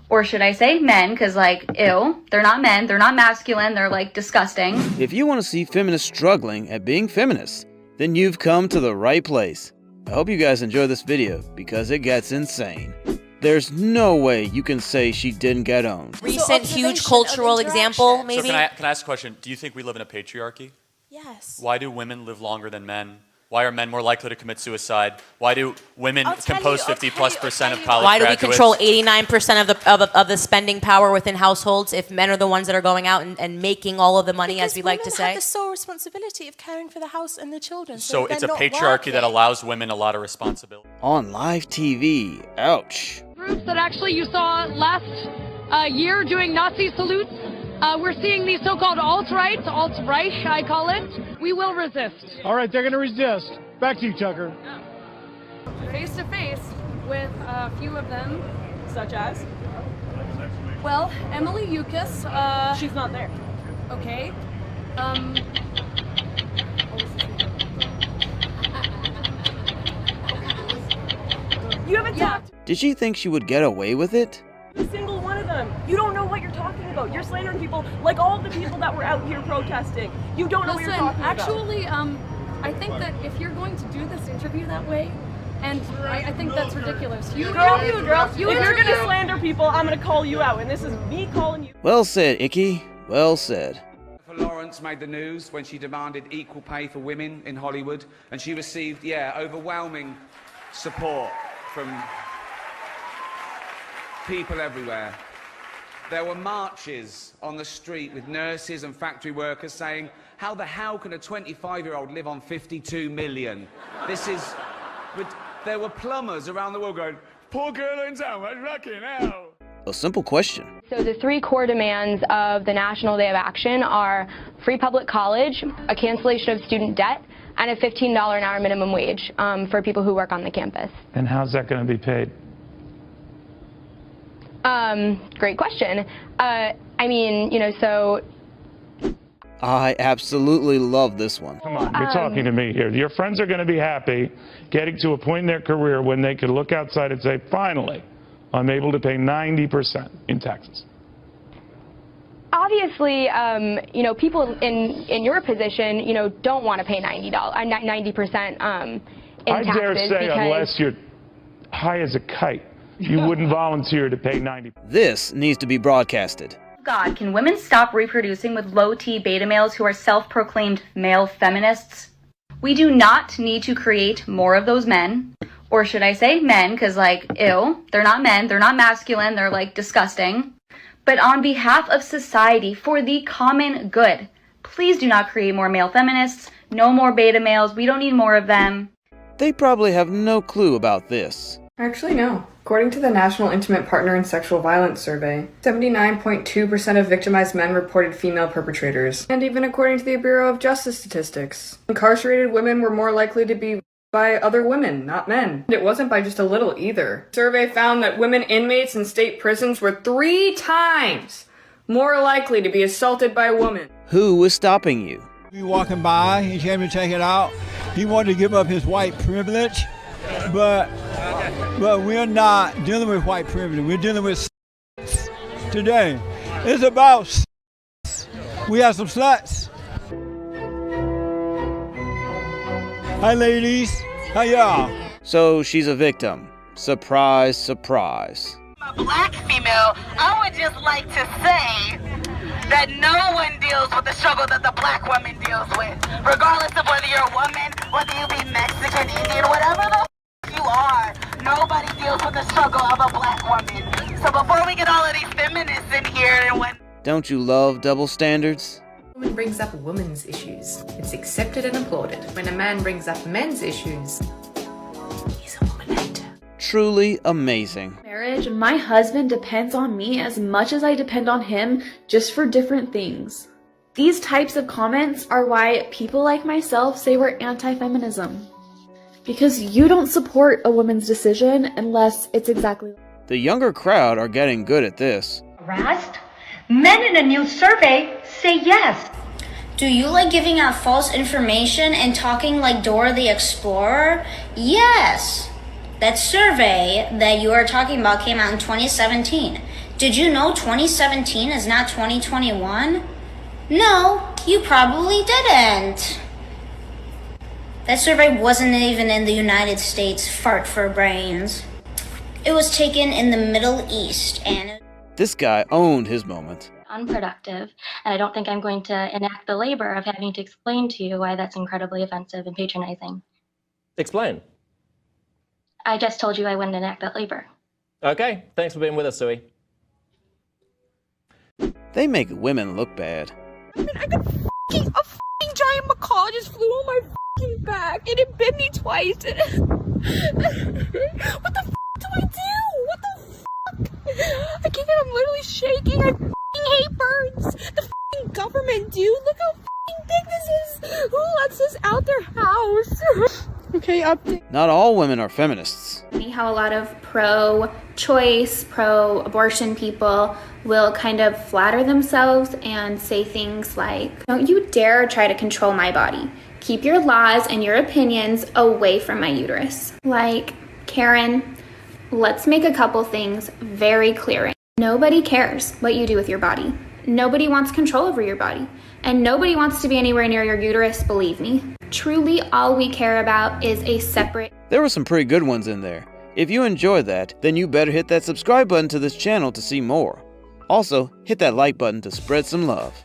Or should I say men, because, like, ew, they're not men, they're not masculine, they're, like, disgusting. If you want to see feminists struggling at being feminists, then you've come to the right place. I hope you guys enjoy this video, because it gets insane. There's no way you can say she didn't get owned. Recent huge cultural example, maybe? So can I ask a question? Do you think we live in a patriarchy? Yes. Why do women live longer than men? Why are men more likely to commit suicide? Why do women compose 50+% of college Why do we graduates? control 89% of the spending power within households if men are the ones that are going out and making all of the money, as we like to say? Because women have the sole responsibility of caring for the house and the children. So it's a patriarchy that allows women a lot of responsibility. On live TV, ouch. Groups that actually you saw last year doing Nazi salutes. We're seeing these so-called alt-right, alt-Reich, I call it. We will resist. All right, they're going to resist. Back to you, Tucker. Face to face with a few of them. Such as? Well, Emily Yukis. She's not there. Okay. You haven't talked Did she think she would get away with it? to a single one of them. You don't know what you're talking about. You're slandering people like all the people that were out here protesting. You don't know what you're talking about. Actually, I think that if you're going to do this interview that way, and I think that's ridiculous. Girl, if you're going to slander people, I'm going to call you out, and this is me calling you. Well said, Icky. Well said. Lawrence made the news when she demanded equal pay for women in Hollywood, and she received, overwhelming support from people everywhere. There were marches on the street with nurses and factory workers saying, how the hell can a 25-year-old live on 52 million? There were plumbers around the world going, poor girl in town, what's lucky now? A simple question. So the three core demands of the National Day of Action are free public college, a cancellation of student debt, and a $15 an hour minimum wage for people who work on the campus. And how's that going to be paid? Great question. I absolutely love this one. Come on, you're talking to me here. Your friends are going to be happy getting to a point in their career when they can look outside and say, finally, I'm able to pay 90% in taxes. Obviously, people in your position, don't want to pay 90% in taxes. I dare say, unless you're high as a kite, you wouldn't volunteer to pay 90%. This needs to be broadcasted. God, can women stop reproducing with low-T beta males who are self-proclaimed male feminists? We do not need to create more of those men. Or should I say men, because, like, ew, they're not men, they're not masculine, they're, like, disgusting. But on behalf of society, for the common good, please do not create more male feminists, no more beta males, we don't need more of them. They probably have no clue about this. Actually, no. According to the National Intimate Partner and Sexual Violence Survey, 79.2% of victimized men reported female perpetrators. And even according to the Bureau of Justice Statistics, incarcerated women were more likely to be by other women, not men. It wasn't by just a little either. The survey found that women inmates in state prisons were 3 times more likely to be assaulted by a woman. Who was stopping you? He was walking by, he came to take it out. He wanted to give up his white privilege, but we're not dealing with white privilege. We're dealing with today. It's about we have some sluts. Hi, ladies. How y'all? So she's a victim. Surprise, surprise. A black female, I would just like to say that no one deals with the struggle that the black woman deals with. Regardless of whether you're a woman, whether you be Mexican, Indian, whatever the you are, nobody deals with the struggle of a black woman. So before we get all of these feminists in here and when... Don't you love double standards? A woman brings up women's issues, it's accepted and applauded. When a man brings up men's issues, he's a woman hater. Truly amazing. Marriage, my husband depends on me as much as I depend on him, just for different things. These types of comments are why people like myself say we're anti-feminism. Because you don't support a woman's decision unless it's exactly... The younger crowd are getting good at this. Harassed? Men in a new survey say yes. Do you like giving out false information and talking like Dora the Explorer? Yes. That survey that you are talking about came out in 2017. Did you know 2017 is not 2021? No, you probably didn't. That survey wasn't even in the United States, fart for brains. It was taken in the Middle East and... This guy owned his moment. Unproductive, and I don't think I'm going to enact the labor of having to explain to you why that's incredibly offensive and patronizing. Explain. I just told you I wouldn't enact that labor. Okay, thanks for being with us, Sui. They make women look bad. I got a fucking giant macaw just flew on my fucking back and it bit me twice. What the fuck do I do? What the fuck? I can't, I'm literally shaking. I fucking hate birds. The fucking government, dude. Look how fucking big this is. Who lets this out their house? Okay, update. Not all women are feminists. How a lot of pro-choice, pro-abortion people will kind of flatter themselves and say things like, "Don't you dare try to control my body. Keep your laws and your opinions away from my uterus." Like, Karen, let's make a couple things very clear. Nobody cares what you do with your body. Nobody wants control over your body. And nobody wants to be anywhere near your uterus, believe me. Truly, all we care about is a separate... There were some pretty good ones in there. If you enjoyed that, then you better hit that subscribe button to this channel to see more. Also, hit that like button to spread some love.